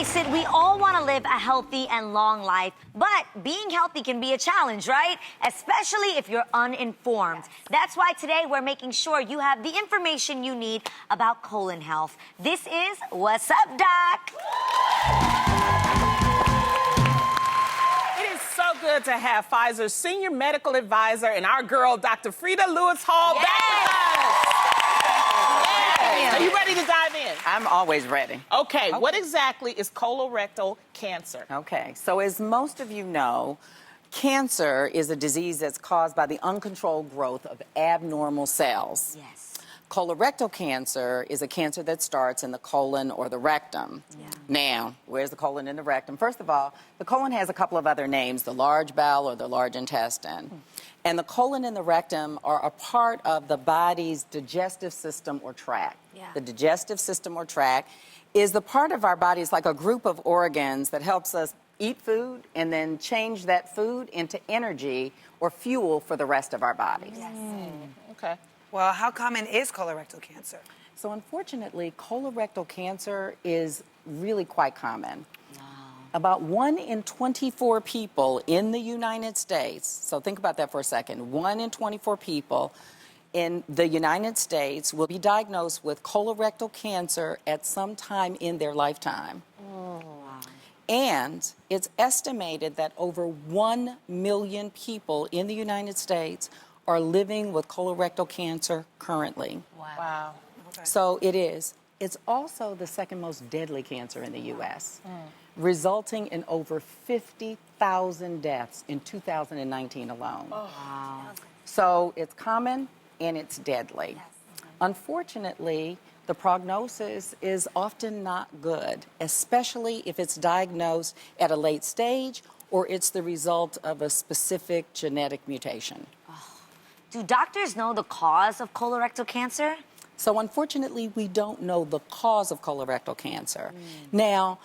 face it, we all want to live a healthy and long life, but being healthy can be a challenge, right? Especially if you're uninformed. Yes. That's why today we're making sure you have the information you need about colon health. This is What's Up, Doc? It is so good to have Pfizer's senior medical advisor and our girl, Dr. Freda Lewis-Hall, yes. back with us. Yes. Are you ready to dive in? I'm always ready. Okay, what exactly is colorectal cancer? Okay, so as most of you know, cancer is a disease that's caused by the uncontrolled growth of abnormal cells. Yes. Colorectal cancer is a cancer that starts in the colon or the rectum. Yeah. Now, where's the colon and the rectum? First of all, the colon has a couple of other names, the large bowel or the large intestine. And the colon and the rectum are a part of the body's digestive system or tract. Yeah. The digestive system or tract is the part of our body, it's like a group of organs that helps us eat food and then change that food into energy or fuel for the rest of our bodies. Yes. Okay. Well, how common is colorectal cancer? So unfortunately, colorectal cancer is really quite common. Wow. About 1 in 24 people in the United States, so think about that for a second, 1 in 24 people in the United States will be diagnosed with colorectal cancer at some time in their lifetime. Oh. Wow. And it's estimated that over 1 million people in the United States are living with colorectal cancer currently. Wow. Okay. So it is. It's also the second most deadly cancer in the U.S., resulting in over 50,000 deaths in 2019 alone. Oh. Wow. So it's common and it's deadly. Yes. Unfortunately, the prognosis is often not good, especially if it's diagnosed at a late stage or it's the result of a specific genetic mutation. Do doctors know the cause of colorectal cancer? So unfortunately, we don't know the cause of colorectal cancer. Now,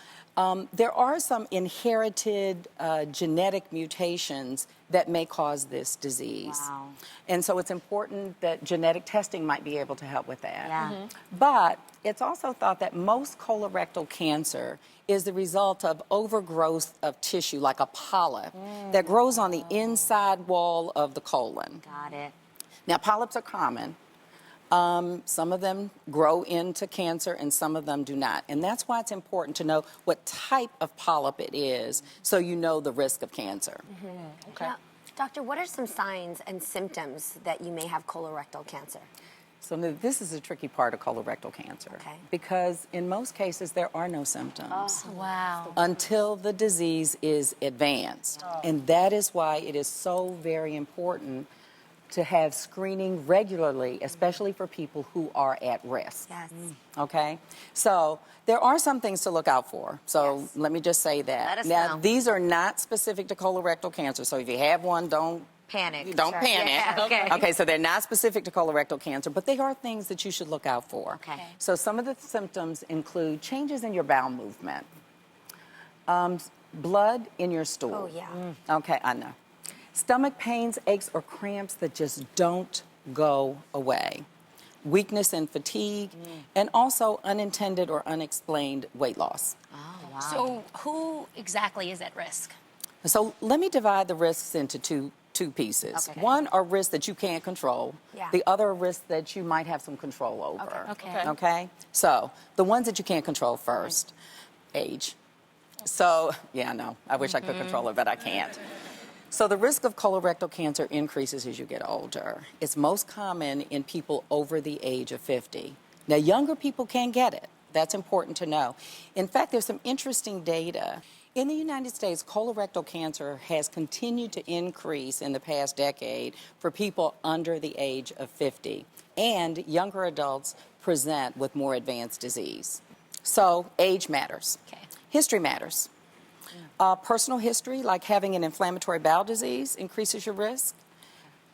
there are some inherited genetic mutations that may cause this disease. Wow. And so it's important that genetic testing might be able to help with that. Yeah. But it's also thought that most colorectal cancer is the result of overgrowth of tissue, like a polyp, that grows on the inside wall of the colon. Got it. Now, polyps are common. Some of them grow into cancer and some of them do not. And that's why it's important to know what type of polyp it is so you know the risk of cancer. Okay. Now, doctor, what are some signs and symptoms that you may have colorectal cancer? So this is a tricky part of colorectal cancer because in most cases there are no symptoms. Oh, wow. Until the disease is advanced. Oh. And that is why it is so very important to have screening regularly, especially for people who are at risk. Yes. Okay? So there are some things to look out for. So let me just say that. Let us now, know. these are not specific to colorectal cancer. So if you have one, don't panic. Don't panic. Yeah, okay. Okay, so they're not specific to colorectal cancer, but they are things that you should look out for. Okay. So some of the symptoms include changes in your bowel movement, blood in your stool. Oh, yeah. Okay, I know. Stomach pains, aches, or cramps that just don't go away. Weakness and fatigue, and also unintended or unexplained weight loss. Oh, wow. So who exactly is at risk? So let me divide the risks into two pieces. Okay. One are risks that you can't control. Yeah. The other are risks that you might have some control over. Okay. Okay? So the ones that you can't control first, age. So, yeah, I know. I wish I could control it, but I can't. So the risk of colorectal cancer increases as you get older. It's most common in people over the age of 50. Now, younger people can get it. That's important to know. In fact, there's some interesting data. In the United States, colorectal cancer has continued to increase in the past decade for people under the age of 50. And younger adults present with more advanced disease. So age matters. Okay. History matters. Personal history, like having an inflammatory bowel disease, increases your risk.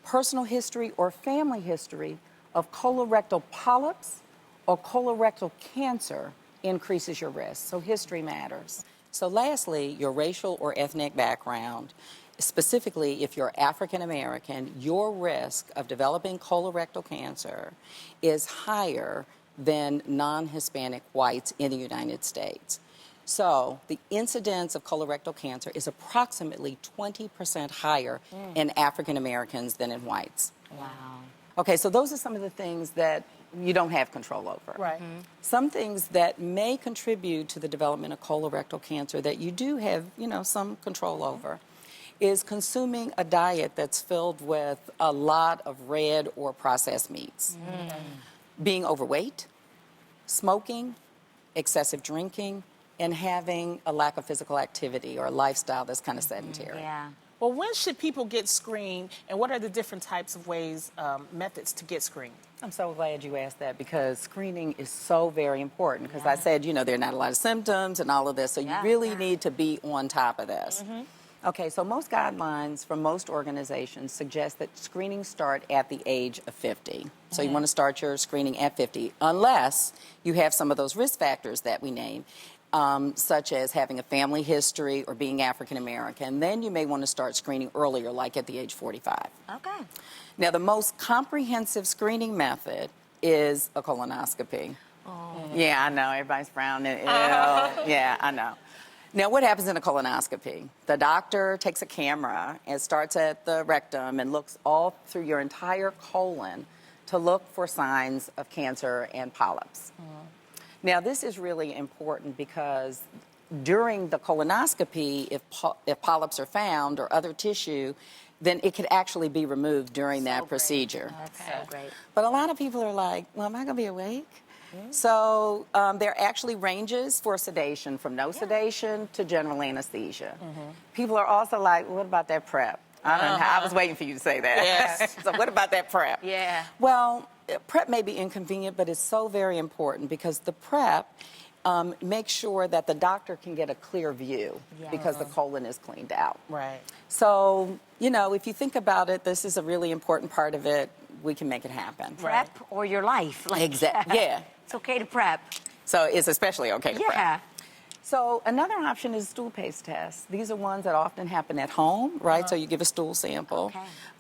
Personal history or family history of colorectal polyps or colorectal cancer increases your risk. So history matters. So lastly, your racial or ethnic background, specifically if you're African American, your risk of developing colorectal cancer is higher than non-Hispanic whites in the United States. So the incidence of colorectal cancer is approximately 20% higher in African Americans than in whites. Wow. Okay, so those are some of the things that you don't have control over. Right. Some things that may contribute to the development of colorectal cancer that you do have, some control over is consuming a diet that's filled with a lot of red or processed meats. Being overweight, smoking, excessive drinking, and having a lack of physical activity or a lifestyle that's kind of sedentary. Yeah. Well, when should people get screened, and what are the different types of ways, methods to get screened? I'm so glad you asked that because screening is so very important because I said, there are not a lot of symptoms and all of this, so you really need to be on top of this. Okay, so most guidelines from most organizations suggest that screenings start at the age of 50. So you want to start your screening at 50, unless you have some of those risk factors that we name, such as having a family history or being African American. Then you may want to start screening earlier, like at the age 45. Okay. Now, the most comprehensive screening method is a colonoscopy. Yeah, I know, everybody's frowning. Ew. Yeah, I know. Now, what happens in a colonoscopy? The doctor takes a camera and starts at the rectum and looks all through your entire colon to look for signs of cancer and polyps. Now, this is really important because during the colonoscopy, if polyps are found or other tissue, then it could actually be removed during that procedure. That's so great. But a lot of people are like, well, am I going to be awake? So there are actually ranges for sedation, from no sedation to general anesthesia. People are also like, what about that prep? I was waiting for you to say that. Yes. So what about that prep? Yeah. Well, prep may be inconvenient, but it's so very important because the prep makes sure that the doctor can get a clear view because the colon is cleaned out. Right. So, if you think about it, this is a really important part of it. We can make it happen. Prep or your life. Exactly. Yeah. It's okay to prep. So it's especially okay to prep. Yeah. So another option is stool paste tests. These are ones that often happen at home, right? So you give a stool sample,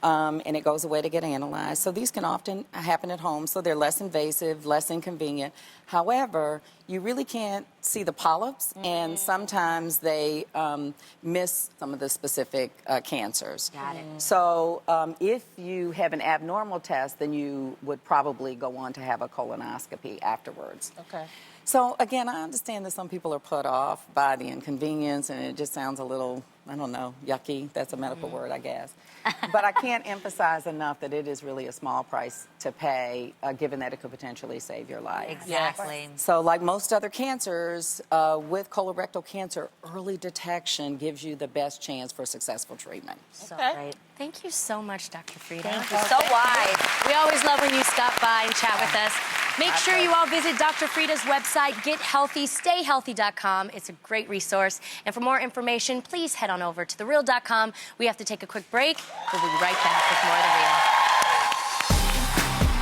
and it goes away to get analyzed. So these can often happen at home, so they're less invasive, less inconvenient. However, you really can't see the polyps, and sometimes they miss some of the specific cancers. Got it. So if you have an abnormal test, then you would probably go on to have a colonoscopy afterwards. Okay. So, again, I understand that some people are put off by the inconvenience, and it just sounds a little, I don't know, yucky. That's a medical word, I guess. But I can't emphasize enough that it is really a small price to pay, given that it could potentially save your life. Exactly. So, like most other cancers, with colorectal cancer, early detection gives you the best chance for successful treatment. So Okay. great. Thank you so much, Dr. Freda. Thank you. So wise. We always love when you stop by and chat with us. Make sure you all visit Dr. Freda's website, gethealthystayhealthy.com. It's a great resource. And for more information, please head on over to thereal.com. We have to take a quick break. We'll be right back with more of The Real.